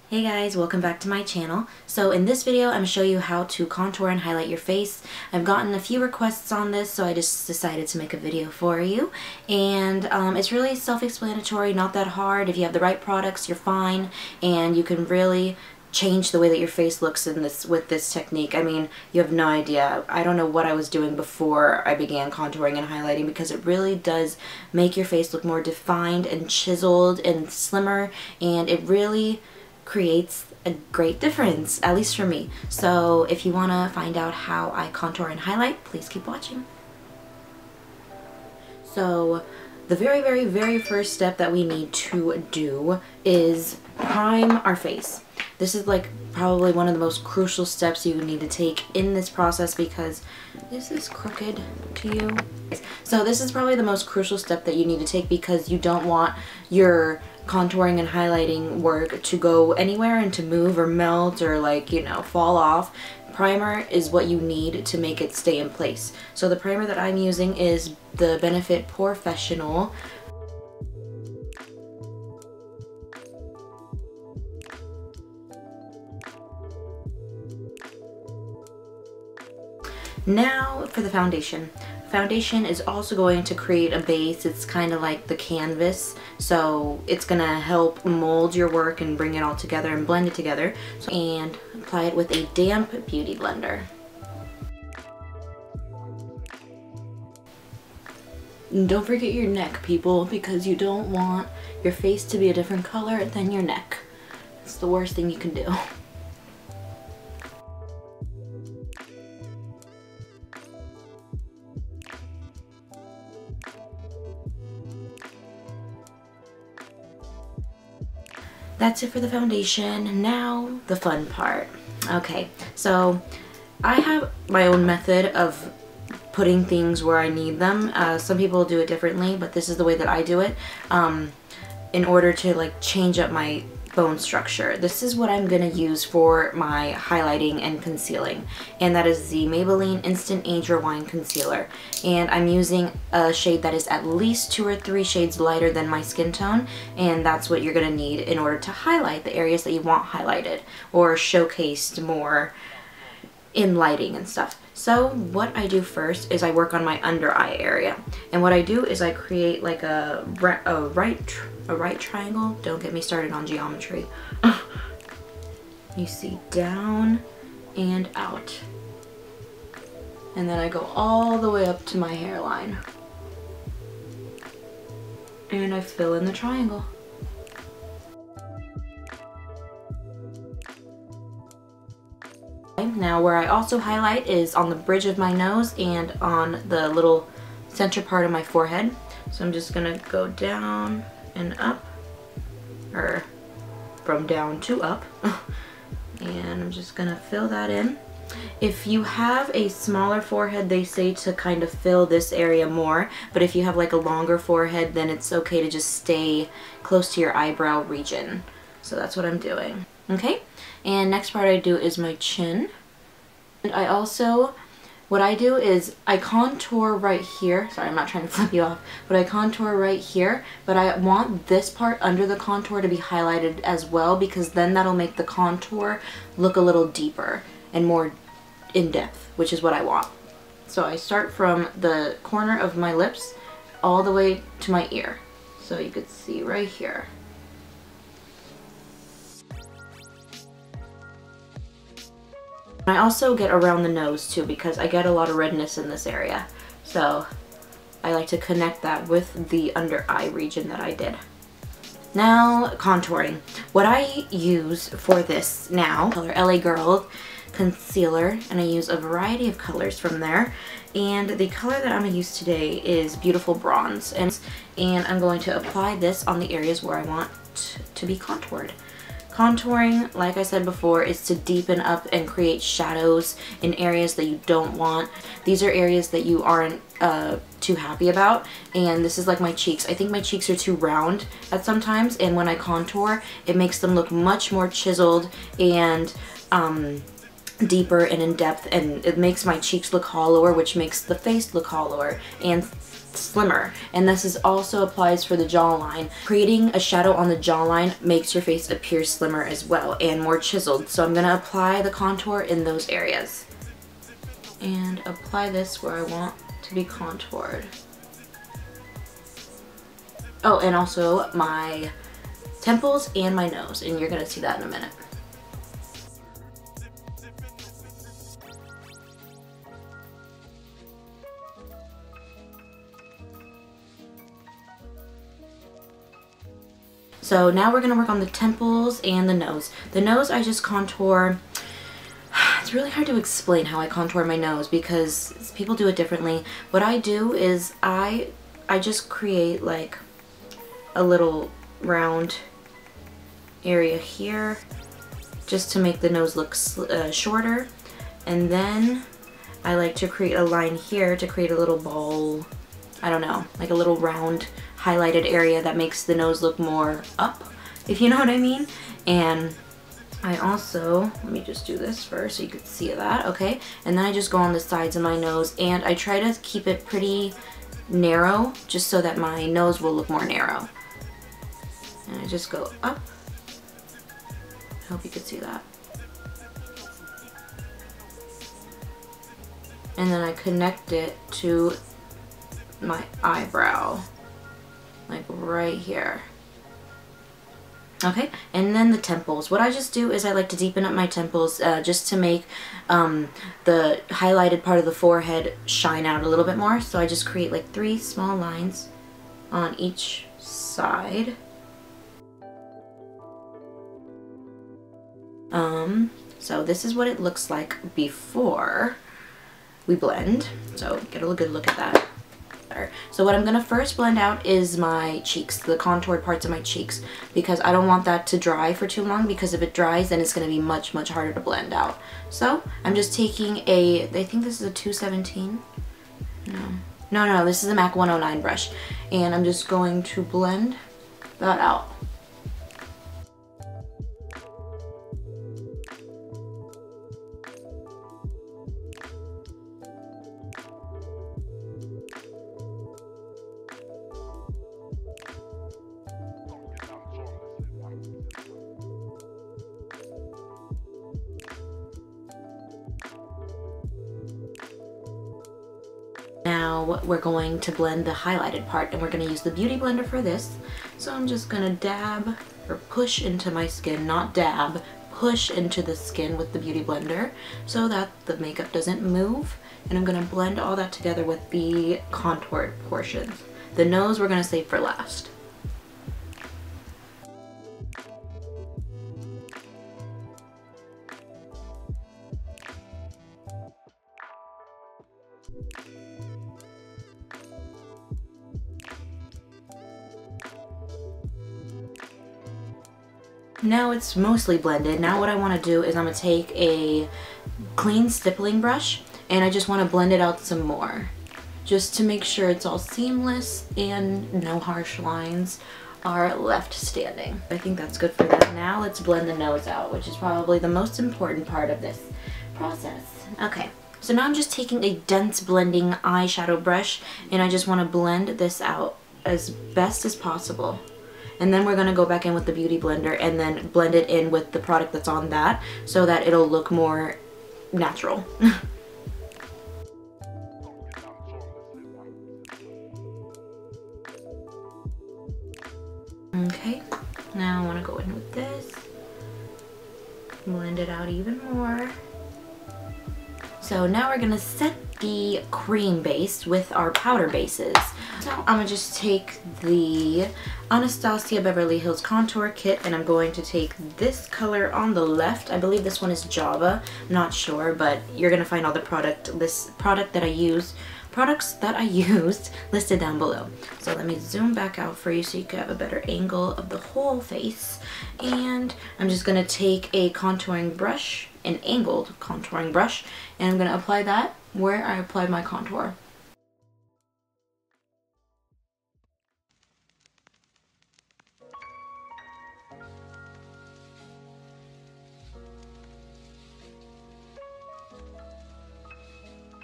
Hey guys, welcome back to my channel. So in this video, I'm going to show you how to contour and highlight your face. I've gotten a few requests on this, so I just decided to make a video for you. And it's really self-explanatory, not that hard. If you have the right products, you're fine, and you can really change the way that your face looks in this with this technique. I mean, you have no idea. I don't know what I was doing before I began contouring and highlighting, because it really does make your face look more defined and chiseled and slimmer, and it really creates a great difference, at least for me. So if you want to find out how I contour and highlight, please keep watching. So the very first step that we need to do is prime our face. This is like probably one of the most crucial steps you need to take in this process, because is this crooked to you? So this is probably the most crucial step that you need to take, because you don't want your contouring and highlighting work to go anywhere and to move or melt or, like, you know, fall off. Primer is what you need to make it stay in place. So the primer that I'm using is the Benefit Professional. Now for the foundation. Foundation is also going to create a base. It's kind of like the canvas, so it's gonna help mold your work and bring it all together and blend it together. And apply it with a damp beauty blender. And don't forget your neck, people, because you don't want your face to be a different color than your neck. It's the worst thing you can do. That's it for the foundation. Now the fun part. Okay, so I have my own method of putting things where I need them. Some people do it differently, but this is the way that I do it, in order to, like, change up my bone structure. This is what I'm gonna use for my highlighting and concealing, and that is the Maybelline Instant Age Rewind Concealer. And I'm using a shade that is at least 2 or 3 shades lighter than my skin tone, and that's what you're gonna need in order to highlight the areas that you want highlighted or showcased more in lighting and stuff. So what I do first is I work on my under eye area, and what I do is I create like a right triangle. Don't get me started on geometry. You see, down and out, and then I go all the way up to my hairline, and I fill in the triangle. Now where I also highlight is on the bridge of my nose and on the little center part of my forehead. So I'm just gonna go down and up, or from down to up, and I'm just gonna fill that in. If you have a smaller forehead, they say to kind of fill this area more, but if you have like a longer forehead, then it's okay to just stay close to your eyebrow region. So that's what I'm doing. Okay, and next part I do is my chin. And I also, what I do is I contour right here. Sorry, I'm not trying to flip you off, but I contour right here, but I want this part under the contour to be highlighted as well, because then that'll make the contour look a little deeper and more in depth, which is what I want. So I start from the corner of my lips all the way to my ear. So you could see right here. I also get around the nose too, because I get a lot of redness in this area. So I like to connect that with the under eye region that I did. Now contouring. What I use for this now, color LA Girl concealer, and I use a variety of colors from there. And the color that I'm going to use today is Beautiful Bronze. And I'm going to apply this on the areas where I want to be contoured. Contouring, like I said before, is to deepen up and create shadows in areas that you don't want. These are areas that you aren't too happy about, and this is like my cheeks. I think my cheeks are too round at sometimes, and when I contour, it makes them look much more chiseled and deeper and in depth, and it makes my cheeks look hollower, which makes the face look hollower. And slimmer, and this is also applies for the jawline. Creating a shadow on the jawline makes your face appear slimmer as well and more chiseled. So I'm going to apply the contour in those areas and apply this where I want to be contoured. Oh, and also my temples and my nose, and you're going to see that in a minute. So now we're going to work on the temples and the nose. The nose I just contour. It's really hard to explain how I contour my nose because people do it differently. What I do is I just create like a little round area here just to make the nose look shorter, and then I like to create a line here to create a little ball, I don't know, like a little round highlighted area that makes the nose look more up, if you know what I mean. And I also, let me just do this first so you can see that, okay? And then I just go on the sides of my nose, and I try to keep it pretty narrow just so that my nose will look more narrow. And I just go up. I hope you could see that. And then I connect it to my eyebrow, like right here. Okay, and then the temples. What I just do is I like to deepen up my temples just to make the highlighted part of the forehead shine out a little bit more. So I just create like 3 small lines on each side. So this is what it looks like before we blend. So get a good look at that. So what I'm going to first blend out is my cheeks, the contoured parts of my cheeks, because I don't want that to dry for too long, because if it dries then it's going to be much harder to blend out. So I'm just taking I think this is a 217. No, this is a MAC 109 brush, and I'm just going to blend that out. Now we're going to blend the highlighted part, and we're going to use the Beauty Blender for this. So I'm just going to dab or push into my skin, not dab, push into the skin with the Beauty Blender so that the makeup doesn't move. And I'm going to blend all that together with the contoured portions. The nose we're going to save for last. Now it's mostly blended. Now what I want to do is I'm going to take a clean stippling brush, and I just want to blend it out some more, just to make sure it's all seamless and no harsh lines are left standing. I think that's good for that. Now let's blend the nose out, which is probably the most important part of this process. Okay, so now I'm just taking a dense blending eyeshadow brush, and I just want to blend this out as best as possible. And then we're going to go back in with the Beauty Blender and then blend it in with the product that's on that so that it'll look more natural. Okay, now I want to go in with this, blend it out even more. So now we're going to set the cream base with our powder bases. So I'm going to just take the Anastasia Beverly Hills Contour Kit, and I'm going to take this color on the left. I believe this one is Java. I'm not sure, but you're going to find all the products that I used listed down below. So let me zoom back out for you so you can have a better angle of the whole face. And I'm just going to take a contouring brush, an angled contouring brush, and I'm going to apply that where I applied my contour.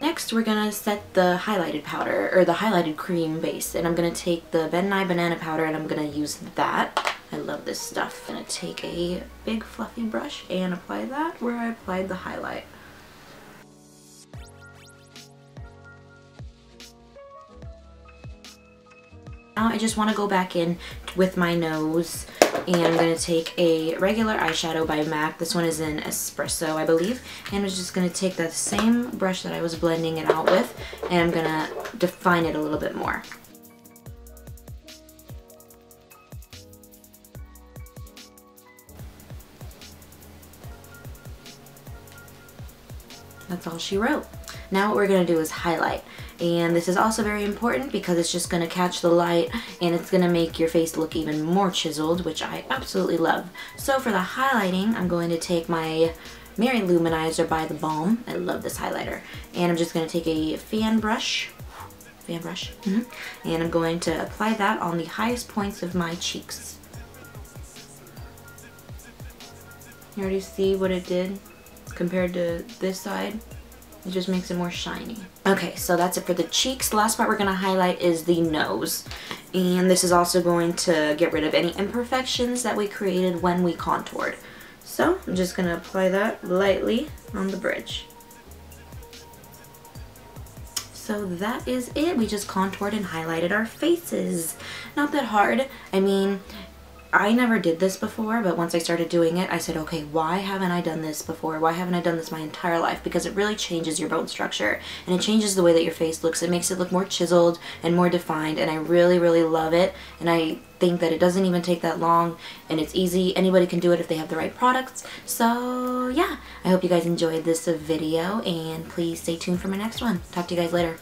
Next, we're gonna set the highlighted powder, or the highlighted cream base, and I'm gonna take the Ben Nye banana powder and I'm gonna use that. I love this stuff. I'm gonna take a big fluffy brush and apply that where I applied the highlight. Now I just want to go back in with my nose, and I'm going to take a regular eyeshadow by MAC. This one is in Espresso, I believe. And I'm just going to take that same brush that I was blending it out with, and I'm going to define it a little bit more. That's all she wrote. Now what we're going to do is highlight. And this is also very important because it's just going to catch the light and it's going to make your face look even more chiseled, which I absolutely love. So for the highlighting, I'm going to take my Mary Luminizer by The Balm. I love this highlighter. And I'm just going to take a fan brush, and I'm going to apply that on the highest points of my cheeks. You already see what it did compared to this side? It just makes it more shiny. Okay, so that's it for the cheeks. The last part we're gonna highlight is the nose. And this is also going to get rid of any imperfections that we created when we contoured. So I'm just gonna apply that lightly on the bridge. So that is it. We just contoured and highlighted our faces. Not that hard. I mean, I never did this before, but once I started doing it, I said, okay, why haven't I done this before? Why haven't I done this my entire life? Because it really changes your bone structure, and it changes the way that your face looks. It makes it look more chiseled and more defined, and I really, really love it. And I think that it doesn't even take that long, and it's easy. Anybody can do it if they have the right products. So yeah, I hope you guys enjoyed this video, and please stay tuned for my next one. Talk to you guys later.